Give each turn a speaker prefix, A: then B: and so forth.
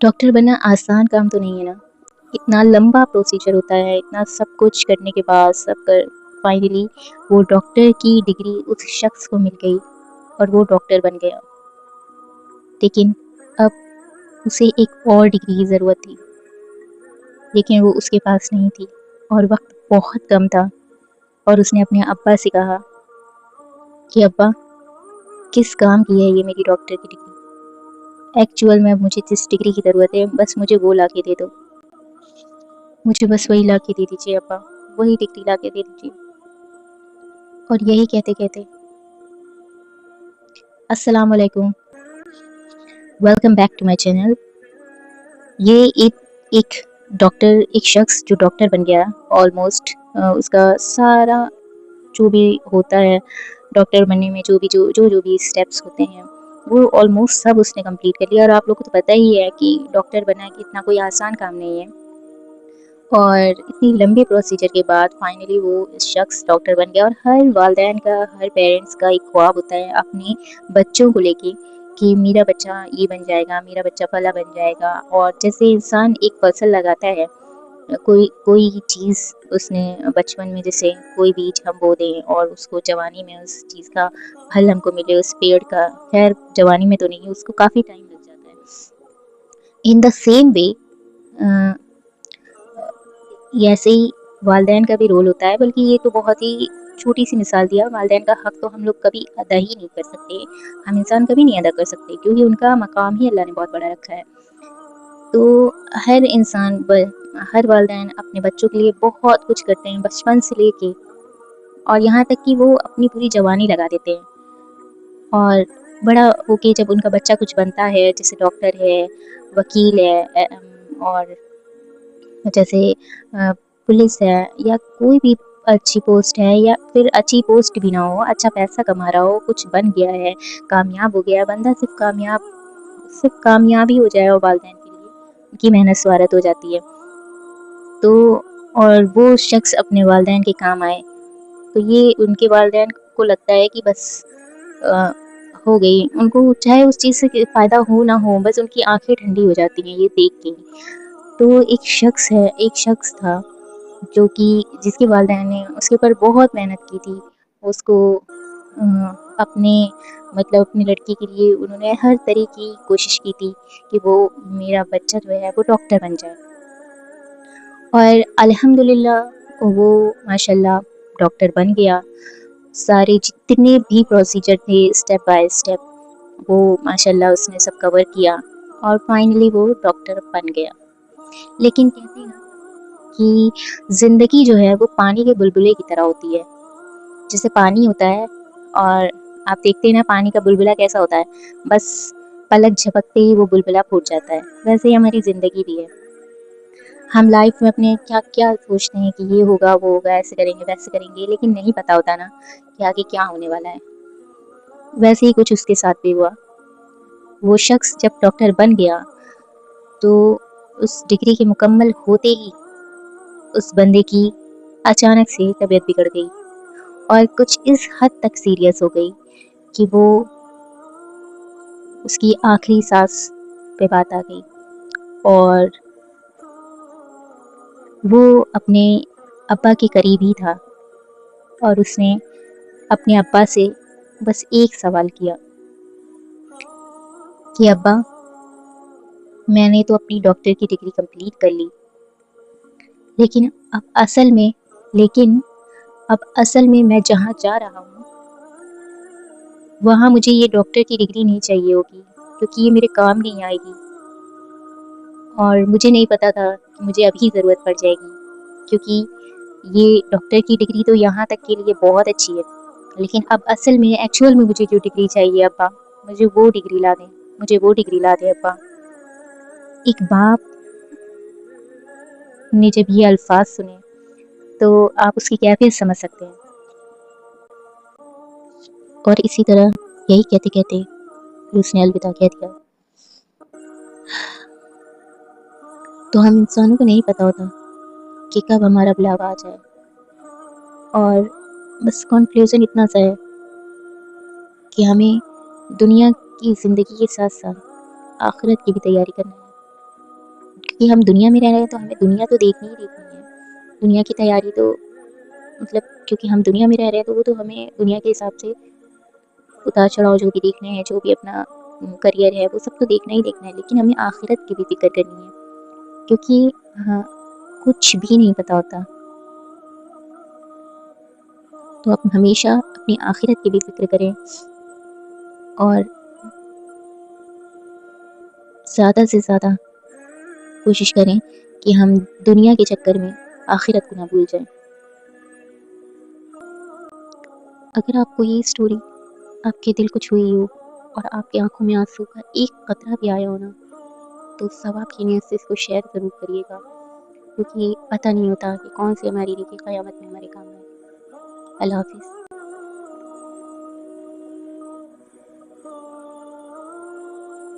A: Doctor बनना आसान काम तो नहीं है ना। इतना लंबा प्रोसीजर होता है, इतना सब कुछ करने के बाद सब कर फाइनली वो डॉक्टर की डिग्री उस शख्स को मिल गई और वो डॉक्टर बन गया। लेकिन अब उसे एक और डिग्री की ज़रूरत थी, लेकिन वो उसके पास नहीं थी और वक्त बहुत कम था। और उसने अपने अब्बा से कहा कि अब्बा, किस काम की है ये मेरी डॉक्टर की डिग्री? एक्चुअल में अब मुझे जिस डिग्री की ज़रूरत है बस मुझे वो ला के दे दो, मुझे बस वही ला के दे दीजिए अब्बा, वही डिग्री ला के दे दीजिए। और यही कहते कहते अस्सलाम वालेकुम, welcome back to my channel. ये एक डॉक्टर, एक शख्स जो डॉक्टर बन गया ऑलमोस्ट, उसका सारा जो भी होता है डॉक्टर बनने में, जो भी स्टेप्स होते हैं वो ऑलमोस्ट सब उसने कंप्लीट कर लिया। और आप लोगों को तो पता ही है कि डॉक्टर बनना कि इतना कोई आसान काम नहीं है। और इतनी लंबी प्रोसीजर के बाद फाइनली वो शख्स डॉक्टर बन गया। और हर वालिदैन का, हर पेरेंट्स का एक ख्वाब होता है अपने बच्चों को लेके कि मेरा बच्चा ये बन जाएगा, मेरा बच्चा फला बन जाएगा। और जैसे इंसान एक फसल लगाता है, कोई चीज़ उसने बचपन में, जैसे कोई बीज हम बो दें और उसको जवानी में उस चीज़ का फल हमको मिले, उस पेड़ का, खैर जवानी में तो नहीं, उसको काफ़ी टाइम लग जाता है। इन द सेम वे ऐसे ही वालिदैन का भी रोल होता है, बल्कि ये तो बहुत ही छोटी सी मिसाल दिया। वालिदैन का हक तो हम लोग कभी अदा ही नहीं कर सकते, हम इंसान कभी नहीं अदा कर सकते, क्योंकि उनका मकाम ही अल्लाह ने बहुत बड़ा रखा है। तो हर इंसान हर वालिदैन अपने बच्चों के लिए बहुत कुछ करते हैं, बचपन से लेके और यहाँ तक कि वो अपनी पूरी जवानी लगा देते हैं। और बड़ा होके जब उनका बच्चा कुछ बनता है, जैसे डॉक्टर है, वकील है, और जैसे पुलिस है, या कोई भी अच्छी पोस्ट है, या फिर अच्छी पोस्ट भी ना हो, अच्छा पैसा कमा रहा हो, कुछ बन गया है, कामयाब हो गया बंदा, सिर्फ कामयाबी हो जाए और वालिदैन के लिए उनकी मेहनत स्वारत हो जाती है। तो और वो शख्स अपने वालिदैन के काम आए, तो ये उनके वालिदैन को लगता है कि बस हो गई, उनको चाहे उस चीज़ से फ़ायदा हो ना हो, बस उनकी आंखें ठंडी हो जाती हैं ये देख के। तो एक शख्स था जो कि जिसके वालिदैन ने उसके ऊपर बहुत मेहनत की थी। उसको अपने अपनी लड़की के लिए उन्होंने हर तरह की कोशिश की थी कि वो मेरा बच्चा जो है वो डॉक्टर बन जाए। और अल्हम्दुलिल्लाह वो माशाल्लाह डॉक्टर बन गया। सारे जितने भी प्रोसीजर थे स्टेप बाय स्टेप वो माशाल्लाह उसने सब कवर किया और फाइनली वो डॉक्टर बन गया। लेकिन कहते हैं कि ज़िंदगी जो है वो पानी के बुलबुले की तरह होती है। जैसे पानी होता है और आप देखते हैं ना पानी का बुलबुला कैसा होता है, बस पलक झपकते ही वो बुलबुला फूट जाता है। वैसे ही हमारी ज़िंदगी भी है। हम लाइफ में अपने क्या क्या सोचते हैं कि ये होगा, वो होगा, ऐसे करेंगे, वैसे करेंगे, लेकिन नहीं पता होता ना कि आगे क्या होने वाला है। वैसे ही कुछ उसके साथ भी हुआ। वो शख्स जब डॉक्टर बन गया तो उस डिग्री के मुकम्मल होते ही उस बंदे की अचानक से तबीयत बिगड़ गई और कुछ इस हद तक सीरियस हो गई कि वो उसकी आखिरी सांस पे बात आ गई। और वो अपने अब्बा के करीब ही था और उसने अपने अब्बा से बस एक सवाल किया कि अब्बा, मैंने तो अपनी डॉक्टर की डिग्री कंप्लीट कर ली, लेकिन अब असल में मैं जहाँ जा रहा हूँ वहाँ मुझे ये डॉक्टर की डिग्री नहीं चाहिए होगी, क्योंकि ये मेरे काम नहीं आएगी। और मुझे नहीं पता था कि मुझे अभी ज़रूरत पड़ जाएगी, क्योंकि ये डॉक्टर की डिग्री तो यहाँ तक के लिए बहुत अच्छी है, लेकिन अब असल में एक्चुअल में मुझे जो डिग्री चाहिए अब्बा, मुझे वो डिग्री ला दें, मुझे वो डिग्री ला दें अब्बा। एक बाप ने जब ये अल्फाज सुने तो आप उसकी कैफियत समझ सकते हैं। और इसी तरह यही कहते कहते उसने अलविदा कह दिया। तो हम इंसानों को नहीं पता होता कि कब हमारा बुलावा आ जाए। और बस कंक्लूजन इतना सा है कि हमें दुनिया की ज़िंदगी के साथ साथ आखिरत की भी तैयारी करनी है। کیونکہ ہم دنیا میں رہ رہے ہیں تو ہمیں دنیا تو دیکھنی ہی دیکھنی ہے. دنیا کی تیاری تو مطلب کیونکہ ہم دنیا میں رہ رہے ہیں تو وہ تو ہمیں دنیا کے حساب سے اتار چڑھاؤ جو بھی دیکھنے ہیں، جو بھی اپنا کریئر ہے وہ سب تو دیکھنا ہی دیکھنا ہے، لیکن ہمیں آخرت کی بھی فکر کرنی ہے کیونکہ کچھ بھی نہیں پتا ہوتا. تو آپ ہمیشہ اپنی آخرت کی بھی فکر کریں اور زیادہ سے زیادہ کوشش کریں کہ ہم دنیا کے چکر میں آخرت کو نہ بھول جائیں. اگر آپ کو یہ سٹوری آپ کے دل کو چھوئی ہو اور آپ کی آنکھوں میں آنسو کا ایک قطرہ بھی آیا ہو نا، تو ثواب کی نیت سے اس کو شیئر ضرور کریے گا، کیونکہ پتہ نہیں ہوتا کہ کون سی ہماری نیکی قیامت میں ہمارے کام آئے. اللہ حافظ.